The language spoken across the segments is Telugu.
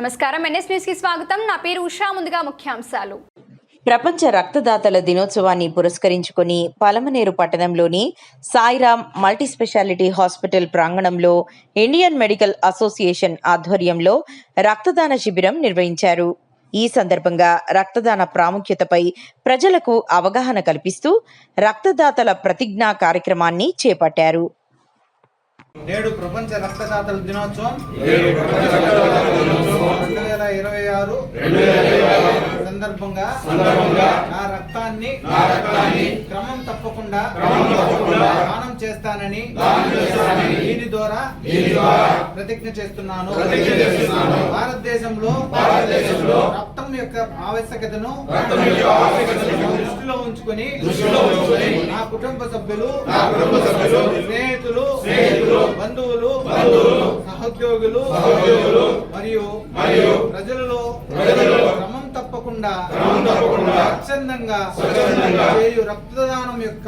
నమస్కారం ఎన్ఎస్ న్యూస్ కి స్వాగతం. నా పేరు ఉషా. ముందుగా ముఖ్యాంశాలు. ప్రపంచ రక్తదాతల దినోత్సవాన్ని పురస్కరించుకొని పలమనేరు పట్టణంలోని సాయిరామ్ మల్టీ స్పెషాలిటీ హాస్పిటల్ ప్రాంగణంలో ఇండియన్ మెడికల్ అసోసియేషన్ ఆధ్వర్యంలో రక్తదాన శిబిరం నిర్వహించారు. ఈ సందర్భంగా రక్తదాన ప్రాముఖ్యతపై ప్రజలకు అవగాహన కల్పిస్తూ రక్తదాతల ప్రతిజ్ఞా కార్యక్రమాన్ని చేపట్టారు. నేడు ప్రపంచ రక్తదాతల దినోత్సవం 2026 సందర్భంగా నా రక్తాన్ని క్రమం తప్పకుండా దానం చేస్తానని దీని ద్వారా ప్రతిజ్ఞ చేస్తున్నాను. భారతదేశంలో రక్తం యొక్క ఆవశ్యకతను దృష్టిలో ఉంచుకొని నా కుటుంబ సభ్యులు, స్నేహితులు, బంధువులు, సహోద్యోగులు మరియు ప్రజలలో క్రమం తప్పకుండా స్వచ్ఛందంగా చేయు రక్తదానం యొక్క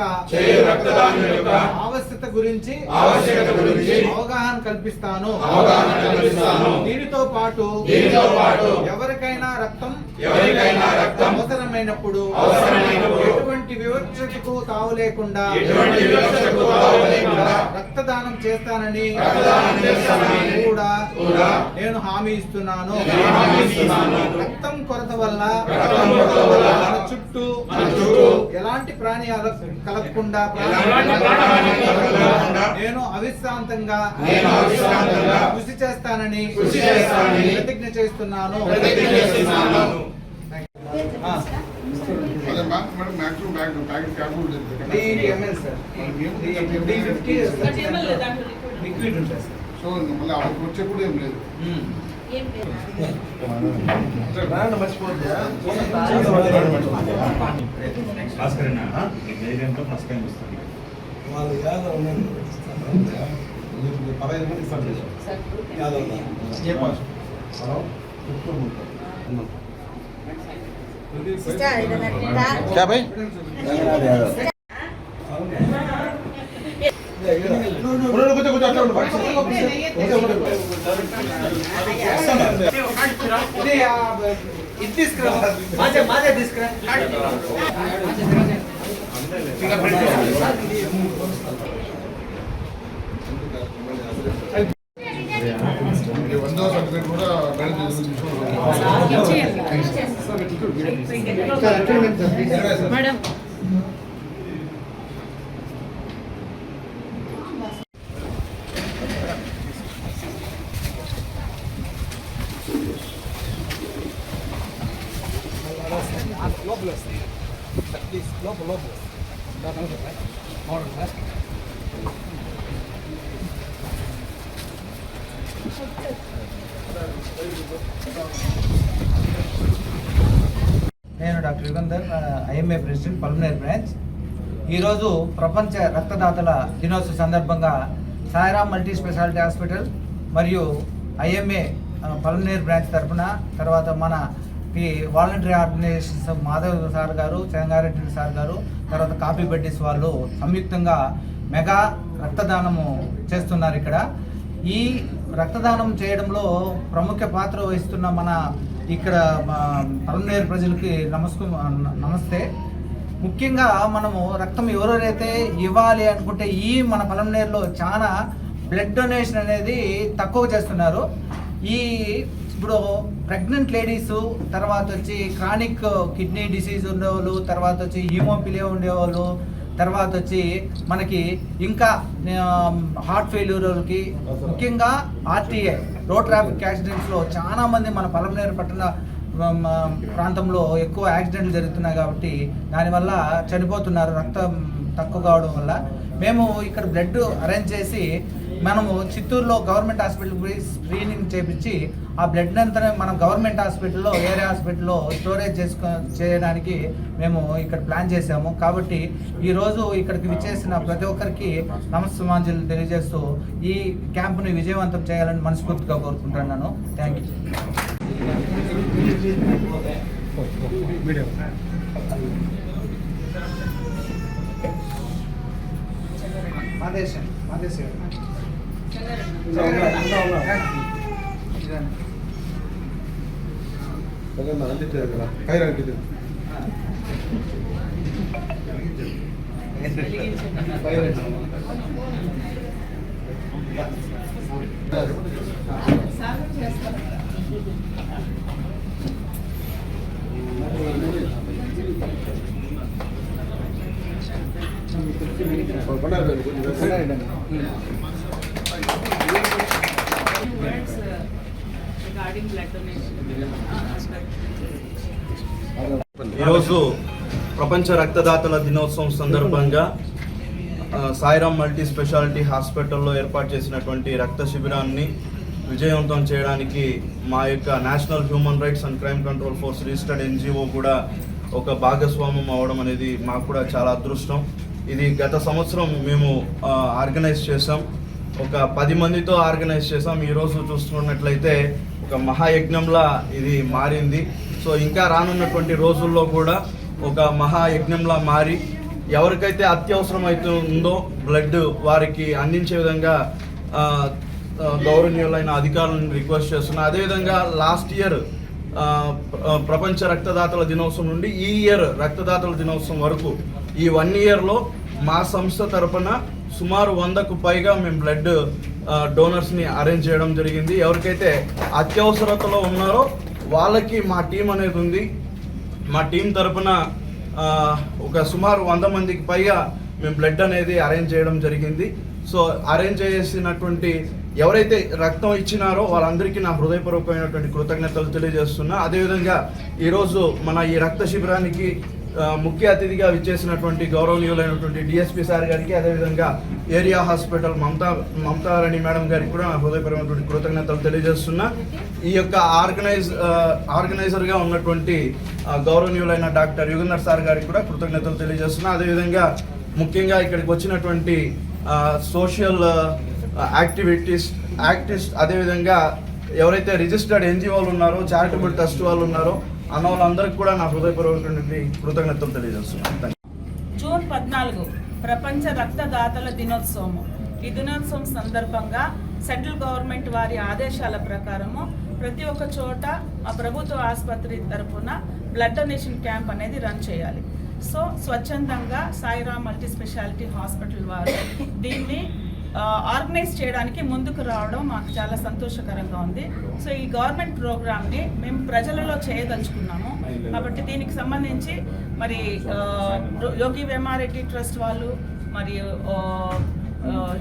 ఆవశ్యకత గురించి అవగాహన కల్పిస్తాను. దీనితో పాటు ఎవరికైనా రక్తం అవసరమైనప్పుడు ఎటువంటి వివక్షకు తావు లేకుండా రక్తదానం చేస్తానని కూడా నేను హామీ ఇస్తున్నాను. రక్తం కొరత వల్ల మన చుట్టూ ఎలాంటి ప్రాణి కలగకుండా నేను అవిశ్రాంతంగా కృషి చేస్తానని ప్రతిజ్ఞ చేస్తున్నాను. సో మళ్ళీ అక్కడికి వచ్చేప్పుడు ఏం లేదు. వాళ్ళు యాదవ్ 15 మంది ఇస్తారు. क्या भाई कुछ अच्छा వందో సర్టిఫికేట్ కూడా మేడం నేను doctor Yugandhar, IMA president, Palamaner branch. ఈరోజు ప్రపంచ రక్తదాతల దినోత్సవ సందర్భంగా సాయిరామ్ మల్టీ స్పెషాలిటీ హాస్పిటల్ మరియు ఐఎంఏ పల్మనేర్ బ్రాంచ్ తరఫున, తర్వాత మన వాలంటరీ ఆర్గనైజేషన్స్ మాధవ్ సార్ గారు, చెంగారెడ్డి సార్ గారు, తర్వాత కాపీ బడ్డీస్ వాళ్ళు సంయుక్తంగా మెగా రక్తదానము చేస్తున్నారు. ఈ రక్తదానం చేయడంలో ప్రముఖ పాత్ర వహిస్తున్న మన ఇక్కడ పల్మనేరు ప్రజలకి నమస్తే. ముఖ్యంగా మనము రక్తం ఎవరైతే ఇవ్వాలి అనుకుంటే మన పల్మనేరులో చాలా బ్లడ్ డొనేషన్ అనేది తక్కువ చేస్తున్నారు. ఇప్పుడు ప్రెగ్నెంట్ లేడీసు, తర్వాత వచ్చి క్రానిక్ కిడ్నీ డిసీజ్ ఉండేవాళ్ళు, తర్వాత వచ్చి హీమోఫిలియా ఉండేవాళ్ళు, తర్వాత వచ్చి మనకి ఇంకా హార్ట్ ఫెయిల్యూర్కి, ముఖ్యంగా ఆర్టీఏ రోడ్ ట్రాఫిక్ యాక్సిడెంట్స్లో చాలా మంది మన పల్మనేరు పట్టణ ప్రాంతంలో ఎక్కువ యాక్సిడెంట్లు జరుగుతున్నాయి. కాబట్టి దానివల్ల చనిపోతున్నారు రక్తం తక్కువ కావడం వల్ల. మేము ఇక్కడ బ్లడ్ అరేంజ్ చేసి మనము చిత్తూరులో గవర్నమెంట్ హాస్పిటల్ పోయి స్క్రీనింగ్ చేయించి ఆ బ్లడ్ అంతా మనం గవర్నమెంట్ హాస్పిటల్లో, ఏరియా హాస్పిటల్లో స్టోరేజ్ చేయడానికి మేము ఇక్కడ ప్లాన్ చేసాము. కాబట్టి ఈరోజు ఇక్కడికి విచ్చేసిన ప్రతి ఒక్కరికి నమస్సమాంజలు తెలియజేస్తూ ఈ క్యాంపుని విజయవంతం చేయాలని మనస్ఫూర్తిగా కోరుకుంటున్నాను. Thank you. ఈరోజు ప్రపంచ రక్తదాతల దినోత్సవం సందర్భంగా సాయిరామ్ మల్టీ స్పెషాలిటీ హాస్పిటల్లో ఏర్పాటు చేసినటువంటి రక్త శిబిరాన్ని విజయవంతం చేయడానికి మా యొక్క national human rights and crime control force registered NGO కూడా ఒక భాగస్వామ్యం అవ్వడం అనేది మాకు కూడా చాలా అదృష్టం. ఇది గత సంవత్సరం మేము ఆర్గనైజ్ చేసాం, ఒక 10 మందితో ఆర్గనైజ్ చేసాం. ఈరోజు చూస్తున్నట్లయితే ఒక మహాయజ్ఞంలా ఇది మారింది. సో ఇంకా రానున్నటువంటి రోజుల్లో కూడా ఒక మహాయజ్ఞంలా మారి ఎవరికైతే అత్యవసరం అవుతుందో బ్లడ్ వారికి అందించే విధంగా గౌరవనీయులైన అధికారులను రిక్వెస్ట్ చేస్తున్నా. అదేవిధంగా లాస్ట్ ఇయర్ ప్రపంచ రక్తదాతల దినోత్సవం నుండి ఈ ఇయర్ రక్తదాతల దినోత్సవం వరకు ఈ 1 ఇయర్లో మా సంస్థ తరపున సుమారు 100కు పైగా మేము బ్లడ్ డోనర్స్ని అరేంజ్ చేయడం జరిగింది. ఎవరికైతే అత్యవసరతలో ఉన్నారో వాళ్ళకి మా టీం అనేది ఉంది. మా టీం తరపున ఒక సుమారు 100 మందికి పైగా మేము బ్లడ్ అనేది అరేంజ్ చేయడం జరిగింది. సో అరేంజ్ చేసినటువంటి ఎవరైతే రక్తం ఇచ్చినారో వాళ్ళందరికీ నా హృదయపూర్వకమైనటువంటి కృతజ్ఞతలు తెలియజేస్తున్నా. అదేవిధంగా ఈరోజు మన ఈ రక్త శిబిరానికి ముఖ్య అతిథిగా విచ్చేసినటువంటి గౌరవనీయులైనటువంటి డిఎస్పీ సార్ గారికి, అదేవిధంగా ఏరియా హాస్పిటల్ మమతారాణి మేడం గారికి కూడా నా హృదయపరమైనటువంటి కృతజ్ఞతలు తెలియజేస్తున్నా. ఈ యొక్క ఆర్గనైజర్గా ఉన్నటువంటి గౌరవనీయులైన డాక్టర్ యుగంధర్ సార్ గారికి కూడా కృతజ్ఞతలు తెలియజేస్తున్నా. అదేవిధంగా ముఖ్యంగా ఇక్కడికి వచ్చినటువంటి సోషల్ యాక్టివిస్ట్ అదేవిధంగా ఎవరైతే రిజిస్టర్డ్ ఎన్జిఓలు ఉన్నారో, చారిటబుల్ ట్రస్ట్ వాళ్ళు ఉన్నారో అన్న వాళ్ళందరికీ కూడా నా హృదయపూర్వకమైనటువంటి కృతజ్ఞతలు తెలియజేస్తున్నాను. జూన్ 14 ప్రపంచ రక్తదాతల దినోత్సవం. ఈ దినోత్సవం సందర్భంగా సెంట్రల్ గవర్నమెంట్ వారి ఆదేశాల ప్రకారము ప్రతి ఒక్క చోట ఆ ప్రభుత్వ ఆసుపత్రి తరఫున బ్లడ్ డొనేషన్ క్యాంప్ అనేది రన్ చేయాలి. సో స్వచ్ఛందంగా సాయిరామ్ మల్టీ స్పెషాలిటీ హాస్పిటల్ వారు దీన్ని ఆర్గనైజ్ చేయడానికి ముందుకు రావడం మాకు చాలా సంతోషకరంగా ఉంది. సో ఈ గవర్నమెంట్ ప్రోగ్రామ్ని మేము ప్రజలలో చేయదలుచుకున్నాము. కాబట్టి దీనికి సంబంధించి మరి యోగి వేమారెడ్డి ట్రస్ట్ వాళ్ళు, మరియు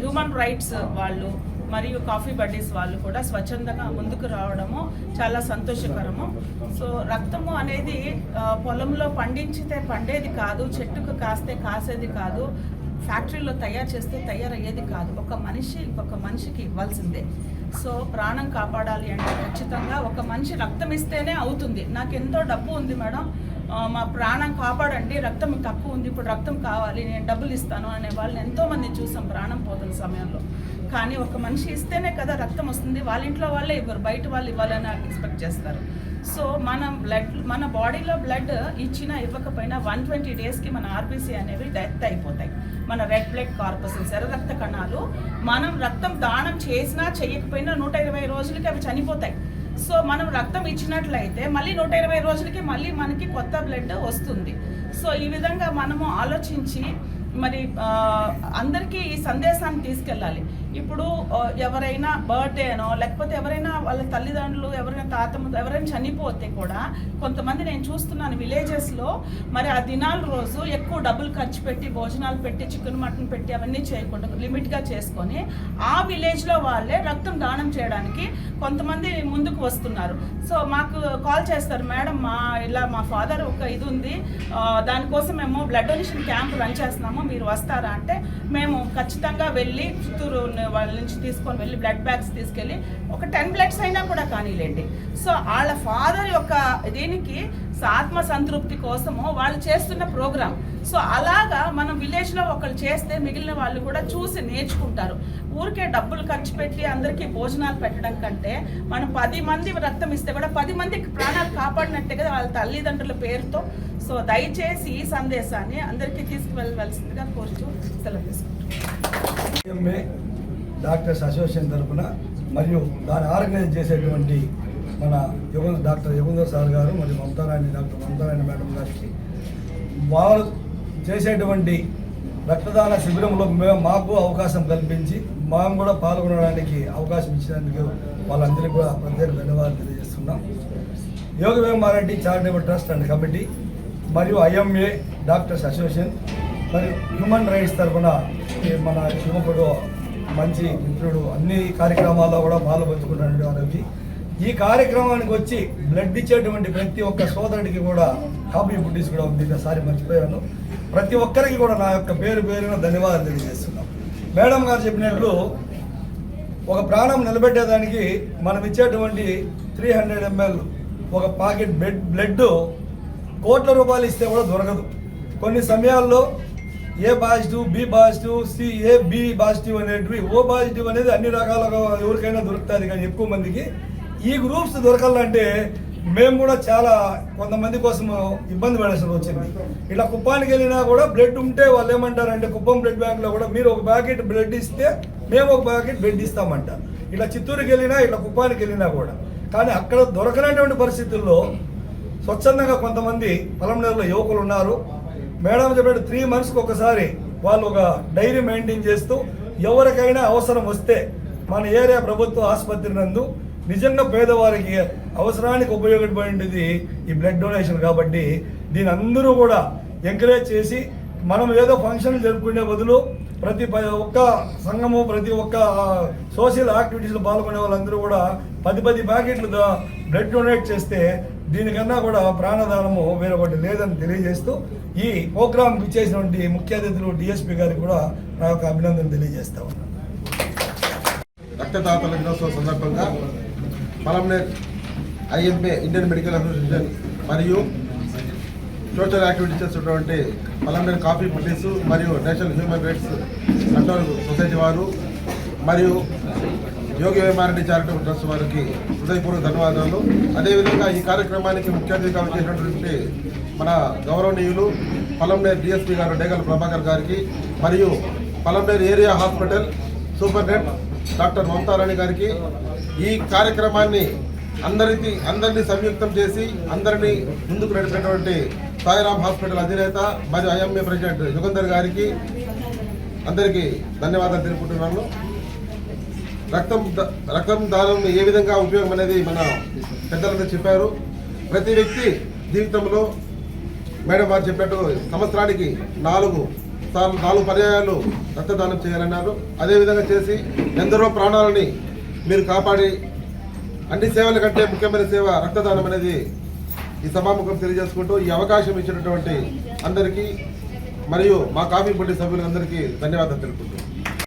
హ్యూమన్ రైట్స్ వాళ్ళు, మరియు కాఫీ బడ్డీస్ వాళ్ళు కూడా స్వచ్ఛందంగా ముందుకు రావడము చాలా సంతోషకరము. సో రక్తము అనేది పొలంలో పండించితే పండేది కాదు, చెట్టుకు కాస్తే కాసేది కాదు, ఫ్యాక్టరీలో తయారు చేస్తే తయారయ్యేది కాదు. ఒక మనిషి ఇంకొక మనిషికి ఇవ్వాల్సిందే. సో ప్రాణం కాపాడాలి అంటే ఖచ్చితంగా ఒక మనిషి రక్తం ఇస్తేనే అవుతుంది. నాకు ఎంతో డబ్బు ఉంది మేడం, మా ప్రాణం కాపాడండి, రక్తం తక్కువ ఉంది, ఇప్పుడు రక్తం కావాలి, నేను డబ్బులు ఇస్తాను అనే వాళ్ళని ఎంతోమంది చూసాం ప్రాణం పోతున్న సమయంలో. కానీ ఒక మనిషి ఇస్తేనే కదా రక్తం వస్తుంది. వాళ్ళ ఇంట్లో వాళ్ళే ఇవ్వరు, బయట వాళ్ళు ఇవ్వాలని ఎక్స్పెక్ట్ చేస్తారు. సో మన బాడీలో బ్లడ్ ఇచ్చినా ఇవ్వకపోయినా 120 డేస్కి మన ఆర్బీసీ అనేవి డెత్ అయిపోతాయి. మన రెడ్ బ్లడ్ కార్పసల్స్, ఎర్ర రక్త కణాలు మనం రక్తం దానం చేసినా చేయకపోయినా 120 రోజులకి అవి చనిపోతాయి. సో మనం రక్తం ఇచ్చినట్లయితే మళ్ళీ 120 రోజులకి మళ్ళీ మనకి కొత్త బ్లడ్ వస్తుంది. సో ఈ విధంగా మనము ఆలోచించి మరి అందరికీ ఈ సందేశాన్ని తీసుకెళ్ళాలి. ఇప్పుడు ఎవరైనా బర్త్డేనో లేకపోతే ఎవరైనా వాళ్ళ తల్లిదండ్రులు ఎవరైనా తాతమ్మ ఎవరైనా చనిపోతే కూడా కొంతమంది నేను చూస్తున్నాను విలేజెస్లో మరి ఆ దినాల రోజు ఎక్కువ డబ్బులు ఖర్చు పెట్టి భోజనాలు పెట్టి చికెన్ మటన్ పెట్టి అవన్నీ చేయకుండా లిమిట్గా చేసుకొని ఆ విలేజ్లో వాళ్ళే రక్తం దానం చేయడానికి కొంతమంది ముందుకు వస్తున్నారు. సో మాకు కాల్ చేస్తారు, మేడం మా ఫాదర్ ఒక ఇది ఉంది, దానికోసం మేము బ్లడ్ డొనేషన్ క్యాంప్ రన్ చేస్తున్నాము, మీరు వస్తారా అంటే మేము ఖచ్చితంగా వెళ్ళి చిత్తూరు వాళ్ళ నుంచి తీసుకొని వెళ్ళి బ్లడ్ బ్యాగ్స్ తీసుకెళ్ళి ఒక 10 బ్లడ్స్ అయినా కూడా కానీలేండి. సో వాళ్ళ ఫాదర్ యొక్క దీనికి ఆత్మ సంతృప్తి కోసము వాళ్ళు చేస్తున్న ప్రోగ్రామ్. సో అలాగా మనం విలేజ్లో ఒకళ్ళు చేస్తే మిగిలిన వాళ్ళు కూడా చూసి నేర్చుకుంటారు. ఊరికే డబ్బులు ఖర్చు పెట్టి అందరికీ భోజనాలు పెట్టడం కంటే మనం 10 మంది రక్తం ఇస్తే కూడా 10 మందికి ప్రాణాలు కాపాడినట్టే కదా వాళ్ళ తల్లిదండ్రుల పేరుతో. సో దయచేసి ఈ సందేశాన్ని అందరికీ తీసుకువెళ్ళవలసిందిగా కోరుతూ సెలవు తీసుకుంటున్నాం. డాక్టర్స్ అసోసియేషన్ తరఫున మరియు దాన్ని ఆర్గనైజ్ చేసేటువంటి మన డాక్టర్ యుగంధర్ సార్ గారు మరియు డాక్టర్ మమతారాణి మేడం గారికి వారు చేసేటువంటి రక్తదాన శిబిరంలో మాకు అవకాశం కల్పించి మేము కూడా పాల్గొనడానికి అవకాశం ఇచ్చినందుకు వాళ్ళందరికీ కూడా ప్రత్యేక ధన్యవాదాలు తెలియజేస్తున్నాం. Yoga Vemareddy charitable trust and committee మరియు IMA డాక్టర్స్ అసోసియేషన్ మరియు హ్యూమన్ రైట్స్ తరఫున మన యువకుడు మంచి మిత్రుడు అన్ని కార్యక్రమాల్లో కూడా పాల్పంచుకున్నటువంటి వారికి ఈ కార్యక్రమానికి వచ్చి బ్లడ్ ఇచ్చేటువంటి ప్రతి ఒక్క సోదరుడికి కూడా కాపీ బుడ్డీస్ కూడా ఉంది. ఒకసారి మర్చిపోయాను. ప్రతి ఒక్కరికి కూడా నా యొక్క పేరున ధన్యవాదాలు తెలియజేస్తున్నాం. మేడం గారు చెప్పినట్లు ఒక ప్రాణం నిలబెట్టేదానికి మనం ఇచ్చేటువంటి 300 ml ఒక పాకెట్ బ్లడ్ కోట్ల రూపాయలు ఇస్తే కూడా దొరకదు. కొన్ని సమయాల్లో A positive, B positive, AB positive అనేటివి, O పాజిటివ్ అనేది అన్ని రకాలుగా ఎవరికైనా దొరుకుతుంది. కానీ ఎక్కువ మందికి ఈ గ్రూప్స్ దొరకాలంటే మేము కూడా చాలా కొంతమంది కోసం ఇబ్బంది పడాల్సి వచ్చింది. ఇట్లా కుప్పానికి వెళ్ళినా కూడా బ్లడ్ ఉంటే వాళ్ళు ఏమంటారంటే కుప్పం బ్లడ్ బ్యాంక్లో కూడా మీరు ఒక ప్యాకెట్ బ్లడ్ ఇస్తే మేము ఒక ప్యాకెట్ బ్లడ్ ఇస్తామంటారు. ఇట్లా చిత్తూరుకి వెళ్ళినా ఇట్లా కుప్పానికి వెళ్ళినా కూడా. కానీ అక్కడ దొరకనటువంటి పరిస్థితుల్లో స్వచ్ఛందంగా కొంతమంది పొలంనేరులో యువకులు ఉన్నారు. మేడం చెప్పినట్టు 3 monthsకి ఒకసారి వాళ్ళు ఒక డైరీ మెయింటైన్ చేస్తూ ఎవరికైనా అవసరం వస్తే మన ఏరియా ప్రభుత్వ ఆసుపత్రి నందు నిజంగా పేదవారికి అవసరానికి ఉపయోగపడేది ఈ బ్లడ్ డొనేషన్. కాబట్టి దీని అందరూ కూడా ఎంకరేజ్ చేసి మనం ఏదో ఫంక్షన్లు జరుపుకునే బదులు ప్రతి ఒక్క సంఘము ప్రతి ఒక్క సోషల్ యాక్టివిటీస్లో పాల్గొనే వాళ్ళందరూ కూడా 10 ప్యాకెట్లు బ్లడ్ డొనేట్ చేస్తే దీనికన్నా కూడా ప్రాణదానము వేరొకటి లేదని తెలియజేస్తూ ఈ ప్రోగ్రాంకి ఇచ్చేసినటువంటి ముఖ్య అతిథులు DSP గారికి కూడా నా యొక్క అభినందన తెలియజేస్తా ఉన్నాను. రక్తదాతల దినోత్సవం సందర్భంగా Palamaner IMA Indian medical association మరియు సోషల్ యాక్టివిటీస్ చేస్తున్నటువంటి పలమనేర్ కాఫీ బుడ్డీస్ మరియు national human rights control society వారు మరియు యోగి వేమారెడ్డి చారిటబుల్ ట్రస్ట్ వారికి హృదయపూర్వక ధన్యవాదాలు. అదేవిధంగా ఈ కార్యక్రమానికి ముఖ్య అతిథిగా చేసినటువంటి మన గౌరవనీయులు పలమనేర్ DSP గారు డేగల ప్రభాకర్ గారికి మరియు Palamaner area hospital superintendent doctor Mamatarani గారికి ఈ కార్యక్రమాన్ని అందరినీ సంయుక్తం చేసి అందరినీ ముందుకు నడిపినటువంటి సాయిరామ్ హాస్పిటల్ అధినేత మరియు IMA ప్రెసిడెంట్ యుగంధర్ గారికి అందరికీ ధన్యవాదాలు తెలుపుకుంటున్నాను. రక్తం దానం ఏ విధంగా ఉపయోగం అనేది మన పెద్దలందరూ చెప్పారు. ప్రతి వ్యక్తి జీవితంలో మేడం వారు చెప్పినట్టు సంవత్సరానికి 4 పర్యాయాలు రక్తదానం చేయాలన్నారు. అదేవిధంగా చేసి ఎందరో ప్రాణాలని మీరు కాపాడి అన్ని సేవల కంటే ముఖ్యమైన సేవ రక్తదానం అనేది ఈ సభాముఖం తెలియజేసుకుంటూ ఈ అవకాశం ఇచ్చినటువంటి అందరికీ మరియు మా కాఫీ బుడ్డి సభ్యులందరికీ ధన్యవాదాలు తెలుపుకుంటున్నాను.